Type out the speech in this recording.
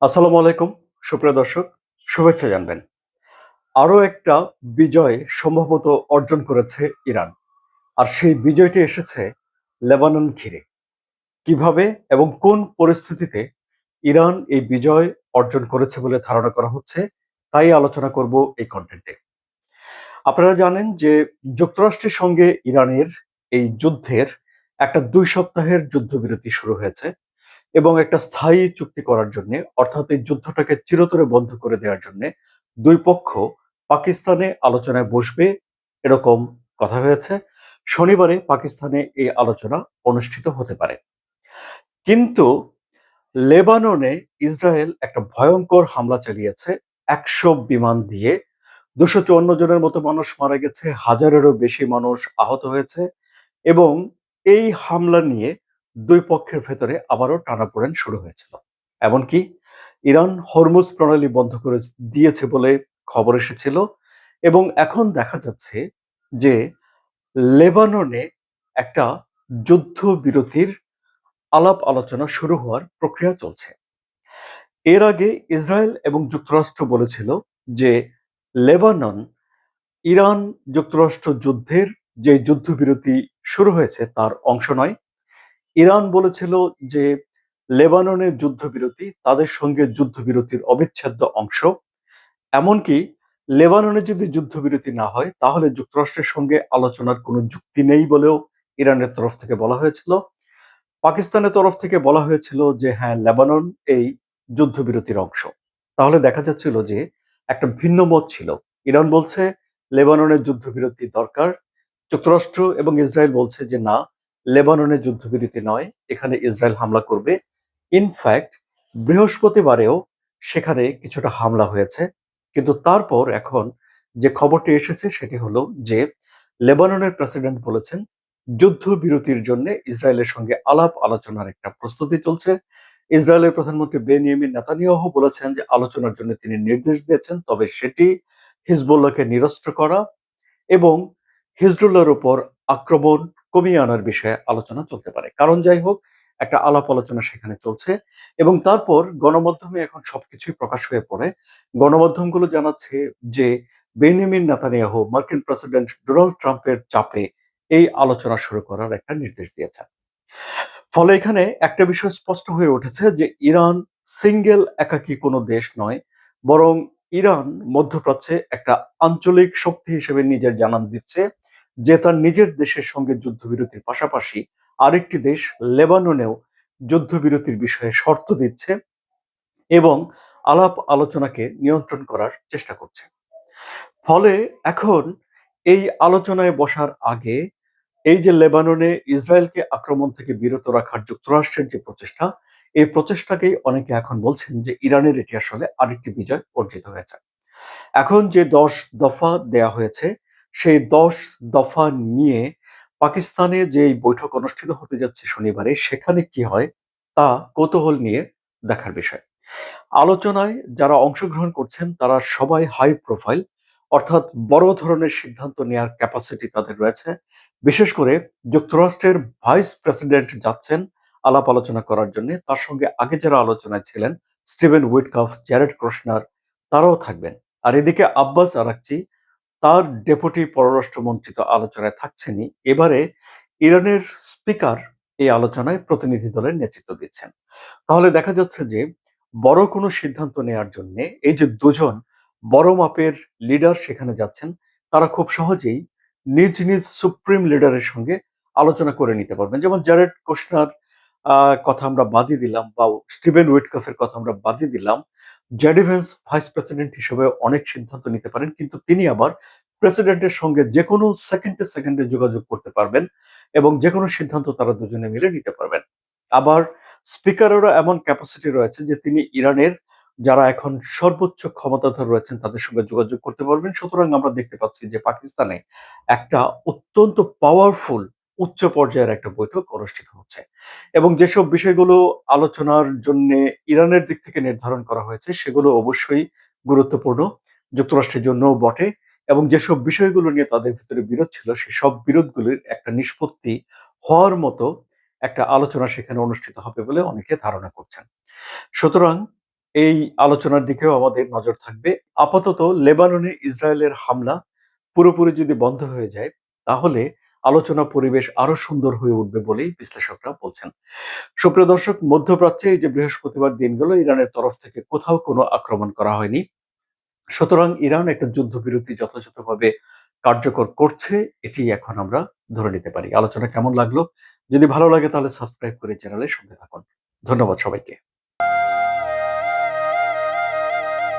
আসসালামু আলাইকুম সুপ্রিয় দর্শক, শুভেচ্ছা জানবেন। আরও একটা বিজয় সম্ভবত অর্জন করেছে ইরান। আর সেই বিজয়টি এসেছে লেবানন ঘিরে। কিভাবে এবং কোন পরিস্থিতিতে ইরান এই বিজয় অর্জন করেছে বলে ধারণা করা হচ্ছে, তাই আলোচনা করব এই কন্টেন্টে। আপনারা জানেন যে যুক্তরাষ্ট্রের সঙ্গে ইরানের এই যুদ্ধের একটা 2 সপ্তাহের যুদ্ধবিরতি শুরু হয়েছে এবং একটা স্থায়ী চুক্তি করার জন্য, অর্থাৎ এই যুদ্ধটাকে চিরতরে বন্ধ করে দেওয়ার জন্য দুই পক্ষ পাকিস্তানে আলোচনায় বসবে, এরকম কথা হয়েছে। শনিবারে পাকিস্তানে এই আলোচনা অনুষ্ঠিত হতে পারে। কিন্তু লেবাননে ইসরায়েল একটা ভয়ঙ্কর হামলা চালিয়েছে 100 বিমান দিয়ে। 254 জনের মতো মানুষ মারা গেছে, হাজারেরও বেশি মানুষ আহত হয়েছে এবং এই হামলা নিয়ে দুই পক্ষের ভেতরে আবারও টানাপোড়েন শুরু হয়েছিল। এমনকি ইরান হরমুজ প্রণালী বন্ধ করে দিয়েছে বলে খবর এসেছিল এবং এখন দেখা যাচ্ছে যে লেবাননে একটা যুদ্ধবিরতির আলাপ আলোচনা শুরু হওয়ার প্রক্রিয়া চলছে। এর আগে ইসরায়েল এবং যুক্তরাষ্ট্র বলেছিল যে লেবানন ইরান যুক্তরাষ্ট্র যুদ্ধের যে যুদ্ধবিরতি শুরু হয়েছে তার অংশ নয়। ইরান বলেছিল যে লেবাননের যুদ্ধবিরতি তাদের সঙ্গে যুদ্ধবিরতির অবিচ্ছেদ্য অংশ। এমনকি লেবাননে যদি যুদ্ধবিরতি না হয় তাহলে যুক্তরাষ্ট্রের সঙ্গে আলোচনার কোনো যুক্তি নেই বলেও ইরানের তরফ থেকে বলা হয়েছিল। পাকিস্তানের তরফ থেকে বলা হয়েছিল যে হ্যাঁ, লেবানন এই যুদ্ধবিরতির অংশ। তাহলে দেখা যাচ্ছিল যে একটা ভিন্ন মত ছিল। ইরান বলছে লেবাননের যুদ্ধবিরতি দরকার, যুক্তরাষ্ট্র এবং ইসরায়েল বলছে যে না, লেবাননের যুদ্ধবিরতি নয়, এখানে ইসরায়েল হামলা করবে। ইনফ্যাক্ট বৃহস্পতিবারেও সেখানে কিছুটা হামলা হয়েছে। কিন্তু তারপর এখন যে খবরটি এসেছে সেটি হলো যে লেবাননের প্রেসিডেন্ট বলেছেন যুদ্ধবিরতির জন্য ইসরায়েলের সঙ্গে আলাপ আলোচনার একটা প্রস্তুতি চলছে। ইসরায়েলের প্রধানমন্ত্রী বেনিয়ামিন নেতানিয়াহু বলেছেন যে আলোচনার জন্য তিনি নির্দেশ দিয়েছেন, তবে সেটি হিজবুল্লাহকে নিরস্ত্র করা এবং হিজবুল্লাহর উপর আক্রমণ কমিয়ে আনার বিষয়ে আলোচনা চলতে পারে। কারণ যাই হোক, একটা আলাপ আলোচনা সেখানে চলছে এবং তারপর গণমাধ্যমে এখন সবকিছুই প্রকাশ হয়ে পড়ে। গণমাধ্যমগুলো জানাচ্ছে যে বেনিয়ামিন নেতানিয়াহু মার্কিন প্রেসিডেন্ট ডোনাল্ড ট্রাম্পের চাপে এই আলোচনা শুরু করার একটা নির্দেশ দিয়েছেন। ফলে এখানে একটা বিষয় স্পষ্ট হয়ে উঠেছে যে ইরান সিঙ্গেল একাকী কোনো দেশ নয়, বরং ইরান মধ্যপ্রাচ্যে একটা আঞ্চলিক শক্তি হিসেবে নিজের জানান দিচ্ছে যে তার নিজের দেশের সঙ্গে যুদ্ধবিরতির পাশাপাশি আরেকটি দেশ লেবাননেও যুদ্ধবিরতির বিষয়ে শর্ত দিচ্ছে এবং আলাপ আলোচনাকে নিয়ন্ত্রণ করার চেষ্টা করছে। ফলে এখন এই আলোচনায় বসার আগে এই যে লেবাননে ইসরায়েলকে আক্রমণ থেকে বিরত রাখার যুক্তরাষ্ট্রের যে প্রচেষ্টা, এই প্রচেষ্টাকেই অনেকে এখন বলছেন যে ইরানের এটি আসলে আরেকটি বিজয় অর্জিত হয়েছে। এখন যে 10 দফা দেয়া হয়েছে, সেই 10 দফা নিয়ে পাকিস্তানে যে বৈঠক অনুষ্ঠিত হতে যাচ্ছে শনিবারে, সেখানে কি হয় তা কৌতূহল নিয়ে দেখার বিষয়। আলোচনায় যারা অংশগ্রহণ করছেন তারা সবাই হাই প্রোফাইল, অর্থাৎ বড় ধরনের সিদ্ধান্ত নেওয়ার ক্যাপাসিটি তাদের রয়েছে। বিশেষ করে যুক্তরাষ্ট্রের ভাইস প্রেসিডেন্ট যাচ্ছেন আলাপ আলোচনা করার জন্য, তার সঙ্গে আগে যারা আলোচনায় ছিলেন স্টিভেন উইটকফ, জ্যারেড ক্রোশনার, তারাও থাকবেন। আর এদিকে আব্বাস আরাকচি, তার ডেপুটি পররাষ্ট্রমন্ত্রী তো আলোচনায় থাকছেনই, এবারে ইরানের স্পিকার এই আলোচনায় প্রতিনিধি দলের নেতৃত্ব দিচ্ছেন। তাহলে দেখা যাচ্ছে যে বড় কোনো সিদ্ধান্ত নেয়ার জন্যে এই যে দুজন বড় মাপের লিডার সেখানে যাচ্ছেন, তারা খুব সহজেই নিজ নিজ সুপ্রিম লিডারের সঙ্গে আলোচনা করে নিতে পারবেন। যেমন জ্যারেড কুশনার কথা আমরা বাদই দিলাম বা স্টিভেন উইটকফের কথা আমরা বাদই দিলাম। জেডি ভেন্স ভাইস প্রেসিডেন্ট হিসেবে অনেক সিদ্ধান্ত নিতে পারেন, কিন্তু তিনি আবার প্রেসিডেন্টের সঙ্গে যেকোনো সেকেন্ডে সেকেন্ডে যোগাযোগ করতে পারবেন এবং যেকোনো সিদ্ধান্ত তারা দুজনে মিলে নিতে পারবেন। আবার স্পিকারেরও এমন ক্যাপাসিটি রয়েছে যে তিনি ইরানের যারা এখন সর্বোচ্চ ক্ষমতাধর রয়েছেন তাদের সঙ্গে যোগাযোগ করতে পারবেন। সুতরাং আমরা দেখতে পাচ্ছি যে পাকিস্তানে একটা অত্যন্ত পাওয়ারফুল উচ্চ পর্যায়ের একটা বৈঠক অনুষ্ঠিত হচ্ছে এবং যেসব বিষয়গুলো আলোচনার জন্য ইরানের দিক থেকে নির্ধারণ করা হয়েছে সেগুলো অবশ্যই গুরুত্বপূর্ণ, যুক্তরাষ্ট্রের জন্যও বটে। এবং যেসব বিষয়গুলো নিয়ে তাদের ভিতরে বিরোধ ছিল সেসব বিরোধগুলির একটা নিষ্পত্তি হওয়ার মতো একটা আলোচনা সেখানে অনুষ্ঠিত হবে বলে অনেকে ধারণা করছেন। সুতরাং এই আলোচনার দিকেও আমাদের নজর থাকবে। আপাতত লেবাননে ইসরায়েলের হামলা পুরোপুরি যদি বন্ধ হয়ে যায়, তাহলে আলোচনা পরিবেশ আরো সুন্দর হয়ে উঠবে বলেই বিশ্লেষকরা বলছেন। সুপ্রিয় দর্শক, মধ্যপ্রাচ্যে এই যে বৃহস্পতিবার দিন গেল, ইরানের তরফ থেকে কোথাও কোনো আক্রমণ করা হয়নি। সুতরাং ইরান একটা যুদ্ধবিরতি যথাযথভাবে কার্যকর করছে, এটি এখন আমরা ধরে নিতে পারি। আলোচনা কেমন লাগলো? যদি ভালো লাগে তাহলে সাবস্ক্রাইব করে চ্যানেলের সঙ্গে থাকুন। ধন্যবাদ সবাইকে।